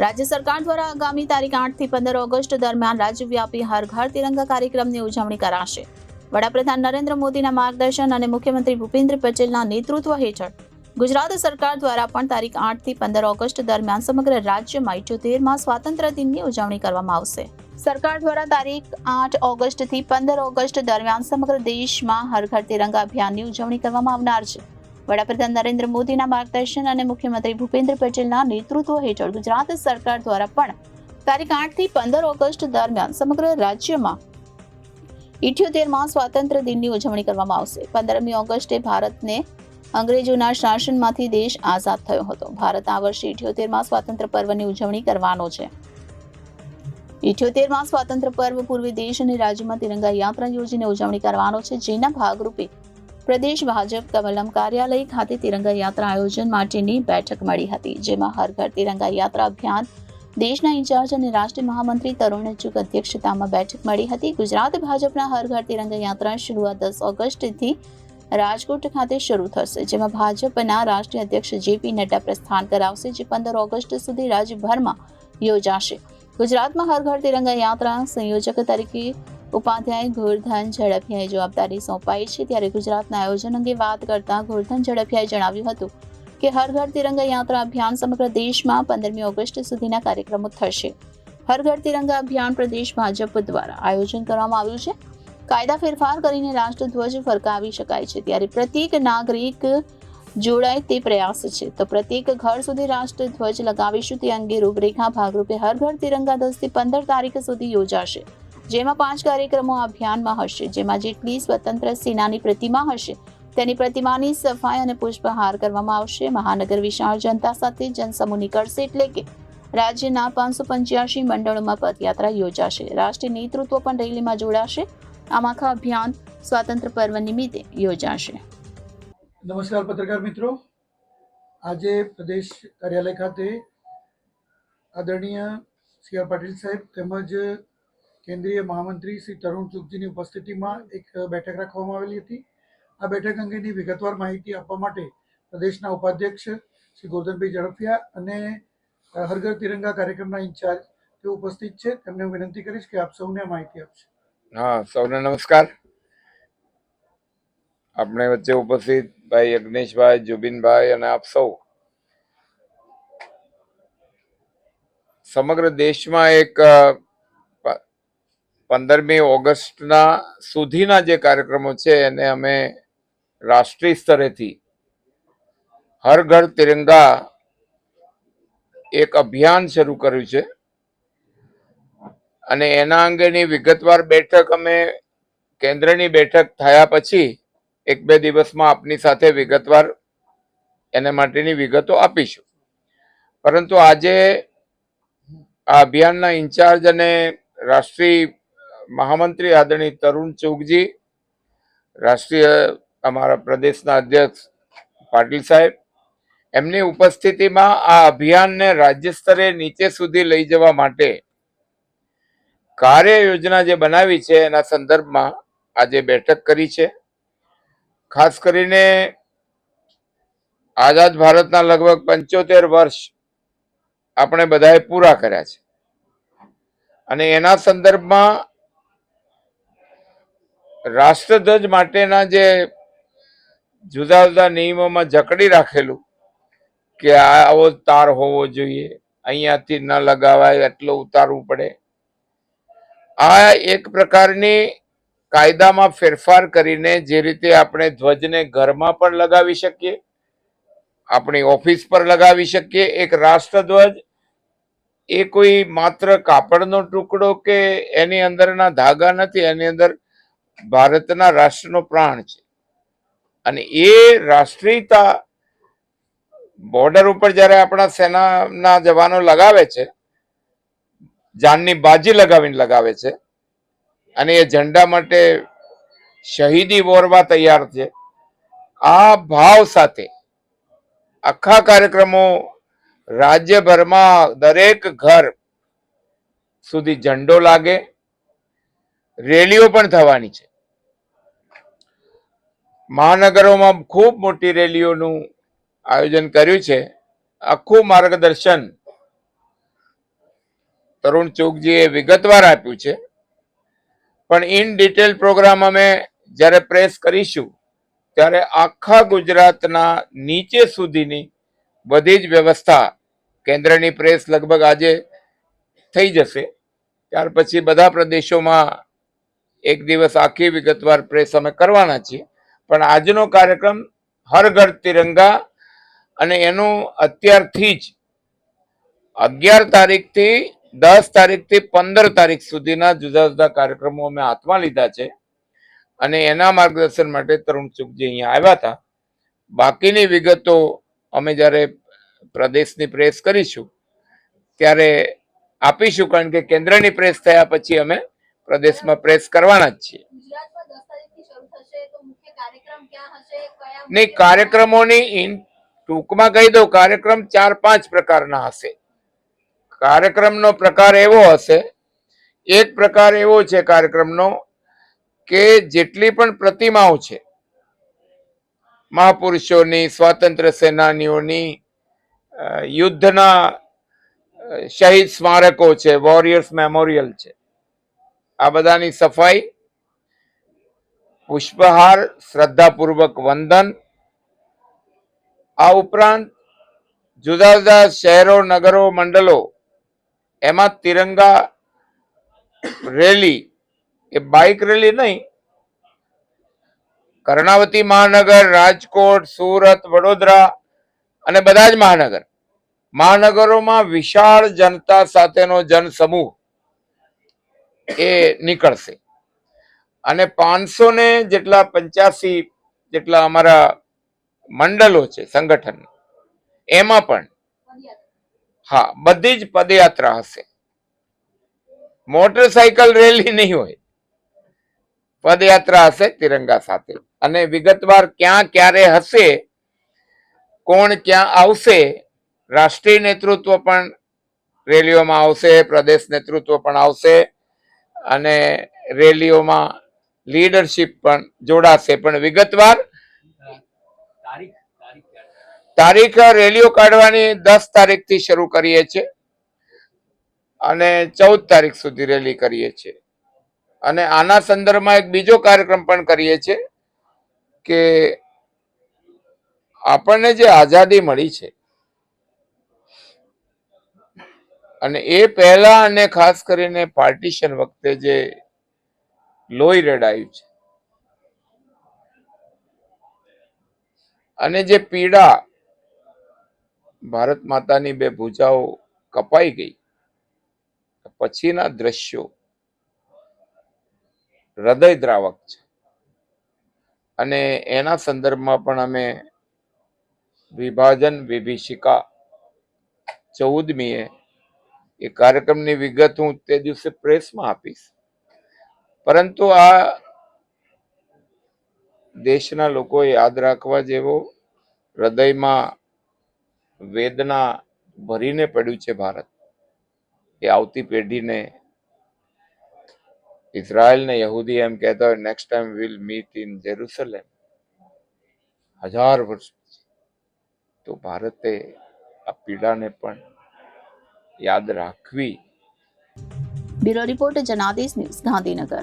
રાજ્ય સરકાર દ્વારા આગામી તારીખ 8 થી 15 ઓગસ્ટ દરમિયાન રાજ્યવ્યાપી હર ઘર તિરંગા કાર્યક્રમની ઉજવણી કરાશે. વડાપ્રધાન નરેન્દ્ર મોદીના માર્ગદર્શન અને મુખ્યમંત્રી ભૂપેન્દ્ર પટેલના નેતૃત્વ હેઠળ ગુજરાત સરકાર દ્વારા પણ તારીખ 8 થી 15 ઓગસ્ટ દરમિયાન સમગ્ર રાજ્યમાં 78મા સ્વાતંત્ર્ય દિનની ઉજવણી કરવામાં આવશે. સરકાર દ્વારા તારીખ 8 ઓગસ્ટથી 15 ઓગસ્ટ દરમિયાન સમગ્ર દેશમાં હર ઘર તિરંગા અભિયાનની ઉજવણી કરવામાં આવનાર છે. વડાપ્રધાન નરેન્દ્ર મોદીના માર્ગદર્શન અને મુખ્યમંત્રી ભૂપેન્દ્ર પટેલના નેતૃત્વ હેઠળ ગુજરાત સરકાર દ્વારા પણ તારીખ 8 થી 15 ઓગસ્ટ દરમિયાન સમગ્ર રાજ્યમાં 78મા સ્વાતંત્ર્ય દિનની ઉજવણી કરવામાં આવશે. 15મી ઓગસ્ટે ભારતને અંગ્રેજોના શાસનમાંથી દેશ આઝાદ થયો હતો. ભારત આ વર્ષે 78મા સ્વાતંત્ર્ય પર્વની ઉજવણી કરવાનો છે. 78મા સ્વાતંત્ર્ય પર્વ પૂર્વે દેશ અને રાજ્યમાં તિરંગા યાત્રા યોજીને ઉજવણી કરવાનો છે, જેના ભાગરૂપે પ્રદેશ ભાજપ કમલમ કાર્યાલય ખાતે તિરંગા યાત્રા આયોજન માટેની બેઠક મળી હતી, જેમાં હર ઘર તિરંગા યાત્રા અભિયાન દેશના ઇન્ચાર્જ અને રાષ્ટ્રીય મહામંત્રી તરુણ ચુગ અધ્યક્ષતામાં બેઠક મળી હતી. ગુજરાત ભાજપના હર ઘર તિરંગા યાત્રા શરૂઆત 10 ઓગસ્ટથી રાજકોટ ખાતે શરૂ થશે, જેમાં ભાજપના રાષ્ટ્રીય અધ્યક્ષ જેપી નડ્ડા પ્રસ્થાન કરાવશે, જે 15 ઓગસ્ટ સુધી રાજ્યભરમાં યોજાશે. ગુજરાતમાં હર ઘર તિરંગા યાત્રા સંયોજક તરીકે ઉપાધ્યાય ગોરધન ઝડફિયાએ જવાબદારી સોંપાઈ છે. ત્યારે ગુજરાતના આયોજન અંગે વાત કરતા ગોરધન ઝડફિયાએ જણાવ્યું હતું કે હર ઘર તિરંગા યાત્રા અભિયાન સમગ્ર દેશમાં 15મી ઓગસ્ટ સુધીના કાર્યક્રમો થશે. હર ઘર તિરંગા અભિયાન પ્રદેશ ભાજપ દ્વારા આયોજન કરવામાં આવ્યું છે. કાયદા ફેરફાર કરીને રાષ્ટ્રધ્વજ ફરકાવી શકાય છે, ત્યારે પ્રત્યેક નાગરિક જોડાય તે પ્રયાસ છે. તો પ્રત્યેક ઘર સુધી રાષ્ટ્રધ્વજ લગાવીશું તે અંગે રૂપરેખા ભાગરૂપે હર ઘર તિરંગા 10 થી 15 તારીખ સુધી યોજાશે, જેમાં 5 કાર્યક્રમો અભિયાનમાં હશે. જેમાં જેટલી સ્વતંત્ર સેનાની પ્રતિમા હશે તેની પ્રતિમાની સફાઈ અને પુષ્પહાર કરવામાં આવશે. મહાનગર વિશાળ જનતા સાથે જનસમૂહ નીકળશે, એટલે કે રાજ્યના 585 મંડળોમાં પદયાત્રા યોજાશે. રાષ્ટ્રીય નેતૃત્વ પણ રેલીમાં જોડાશે. આમ આખા અભિયાન સ્વાતંત્ર્ય પર્વ નિમિત્તે યોજાશે. નમસ્કાર પત્રકાર મિત્રો, આજે પ્રદેશ કાર્યાલય ખાતે આદરણીય સી આર પાટીલ સાહેબ તેમજ કેન્દ્રીય મહામંત્રી શ્રી તરુણ ચુગજીની ઉપસ્થિતિમાં એક બેઠક રાખવામાં આવેલી હતી. આ બેઠક અંગેની વિગતવાર માહિતી આપવા માટે પ્રદેશના ઉપાધ્યક્ષ શ્રી ગોરધનભાઈ ઝડફિયા અને હર ઘર તિરંગા કાર્યક્રમના ઇન્ચાર્જ તેઓ ઉપસ્થિત છે. તેમને વિનંતી કરીશ કે આપ સૌને માહિતી આપશે. હા, સૌને નમસ્કાર. આપણે વચ્ચે ઉપસ્થિત ભાઈ યજ્ઞેશભાઈ, જુબિનભાઈ અને આપ સૌ સમગ્ર દેશમાં એક 15મી ઓગસ્ટના સુધીના જે કાર્યક્રમો છે એને અમે રાષ્ટ્રીય સ્તરેથી હર ઘર તિરંગા એક અભિયાન શરૂ કર્યું છે અને એના અંગેની વિગતવાર બેઠક અમે કેન્દ્રની બેઠક થયા પછી 1-2 દિવસમાં આપની સાથે વિગતવાર એના માટેની વિગતો આપીશું. પરંતુ આજે આ અભિયાનના ઇન્ચાર્જ અને રાષ્ટ્રીય મહામંત્રી આદરણીય તરુણ ચુગજી, રાષ્ટ્રીય અમારા પ્રદેશના અધ્યક્ષ પાટીલ સાહેબ, એમની ઉપસ્થિતિમાં આ અભિયાનને રાજ્ય સ્તરે નીચે સુધી લઈ જવા માટે કાર્ય યોજના જે બનાવી છે એના સંદર્ભમાં આજે બેઠક કરી છે. ખાસ કરીને આઝાદ ભારતના લગભગ 75 વર્ષ આપણે બધાએ પૂરા કર્યા છે અને એના સંદર્ભમાં રાષ્ટ્રધ્વજ માટેના જે જુદા જુદા નિયમોમાં જકડી રાખેલું કે આવો તાર હોવો જોઈએ, અહીંયાથી ન લગાવાય, એટલો ઉતારવું પડે, આ એક પ્રકારની કાયદામાં ફેરફાર કરીને જે રીતે આપણે ધ્વજને ઘરમાં પણ લગાવી શકીએ, આપણી ઓફિસ પર લગાવી શકીએ, એક રાષ્ટ્રધ્વજ એ કોઈ માત્ર કાપડનો ટુકડો કે એની અંદરના ધાગા નથી, એની અંદર ભારતના રાષ્ટ્રનો પ્રાણ છે અને એ રાષ્ટ્રીયતા બોર્ડર ઉપર જ્યારે આપણા સેનાના જવાનો લગાવે છે, જાનની બાજી લગાવીને લગાવે છે અને એ ઝંડા માટે શહીદી વોરવા તૈયાર છે. આ ભાવ સાથે આખા કાર્યક્રમો રાજ્યભરમાં દરેક ઘર સુધી ઝંડો લાગે, રેલીઓ પણ થવાની છે. મહાનગરોમાં ખૂબ મોટી રેલીઓનું આયોજન કર્યું છે. આખું માર્ગદર્શન તરુણ ચુગજીએ વિગતવાર આપ્યું છે, પણ ઇન ડિટેલ પ્રોગ્રામ અમે જ્યારે પ્રેસ કરીશું ત્યારે આખા ગુજરાતના નીચે સુધીની બધી જ વ્યવસ્થા, કેન્દ્રની પ્રેસ લગભગ આજે થઈ જશે, ત્યાર પછી બધા પ્રદેશોમાં એક દિવસ આખી વિગતવાર પ્રેસ અમે કરવાના છીએ. પણ આજનો કાર્યક્રમ હર ઘર તિરંગા, અને એનું અત્યારથી જ 11 તારીખથી 10 તારીખથી 15 તારીખ સુધીના જુદા જુદા કાર્યક્રમો અમે હાથમાં લીધા છે, અને એના માર્ગદર્શન માટે તરુણ ચુગજી અહીંયા આવ્યા હતા. બાકીની વિગતો અમે જ્યારે પ્રદેશની પ્રેસ કરીશું ત્યારે આપીશું, કારણ કે કેન્દ્રની પ્રેસ થયા પછી અમે પ્રદેશમાં પ્રેસ કરવાના જ છીએ. નહીં, કાર્યક્રમોની ટૂંકમાં કહી દઉં, કાર્યક્રમ 4-5 પ્રકારના હશે. કાર્યક્રમનો પ્રકાર એવો હશે, એક પ્રકાર એવો છે કાર્યક્રમનો કે જેટલી પણ પ્રતિમાઓ છે મહાપુરુષોની, સ્વાતંત્ર્ય સેનાનીઓની, યુદ્ધના શહીદ સ્મારકો છે, વોરિયર્સ મેમોરિયલ છે, આ બધાની સફાઈ, પુષ્પહાર, શ્રદ્ધાપૂર્વક વંદન, આ ઉપરાંત જુદા જુદા શહેરો, નગરો, મંડળો એમાં તિરંગા રેલી, એ બાઇક રેલી નહીં, કર્ણાવતી મહાનગર, રાજકોટ, સુરત, વડોદરા અને બધા જ મહાનગરોમાં વિશાળ જનતા સાથેનો જનસમૂહ એ નીકળશે. અને 500 જેટલા 85 જેટલા અમારા મંડળો છે સંગઠન, એમાં પણ હા બધી જ પદયાત્રા હશે. મોટરસાયકલ રેલી નહીં હોય, પદયાત્રા હશે તિરંગા સાથે. અને વિગતવાર ક્યાં ક્યારે હશે, કોણ ક્યાં આવશે, રાષ્ટ્રીય નેતૃત્વ પણ રેલીઓમાં આવશે, પ્રદેશ નેતૃત્વ પણ આવશે, અને રેલીઓમાં લીડરશિપ પણ જોડાશે. પણ વિગતવાર તારીખ રેલીઓ કાઢવાની 10 તારીખથી શરૂ કરીએ છીએ અને 14 તારીખ સુધી રેલી કરીએ છીએ. અને આના સંદર્ભમાં એક બીજો કાર્યક્રમ પણ કરીએ છીએ કે આપણને જે આઝાદી મળી છે, અને એ પહેલા અને ખાસ કરીને પાર્ટીશન વખતે જે લોહી રેડાયું છે, અને જે પીડા, ભારત માતાની 2 ભુજાઓ કપાઈ ગઈ પછીના દ્રશ્યો હૃદયદ્રાવક છે. અને એના સંદર્ભમાં પણ અમે વિભાજન વિભીષિકા 14મીએ એ કાર્યક્રમની વિગત હું તે દિવસે પ્રેસમાં આપીશ. પરંતુ આ દેશના લોકો યાદ રાખવા જેવો, હૃદયમાં વેદના ભરીને પડ્યું છે ભારત, એ આવતી પેઢીને, ઇઝરાયલ ને યહૂદી એમ કહેતા હોય, next time will meet in Jerusalem, 1000 વર્ષ પછી. તો ભારતે આ પીડાને પણ યાદ રાખવી. Bureau report, Janadesh news, Gandhinagar.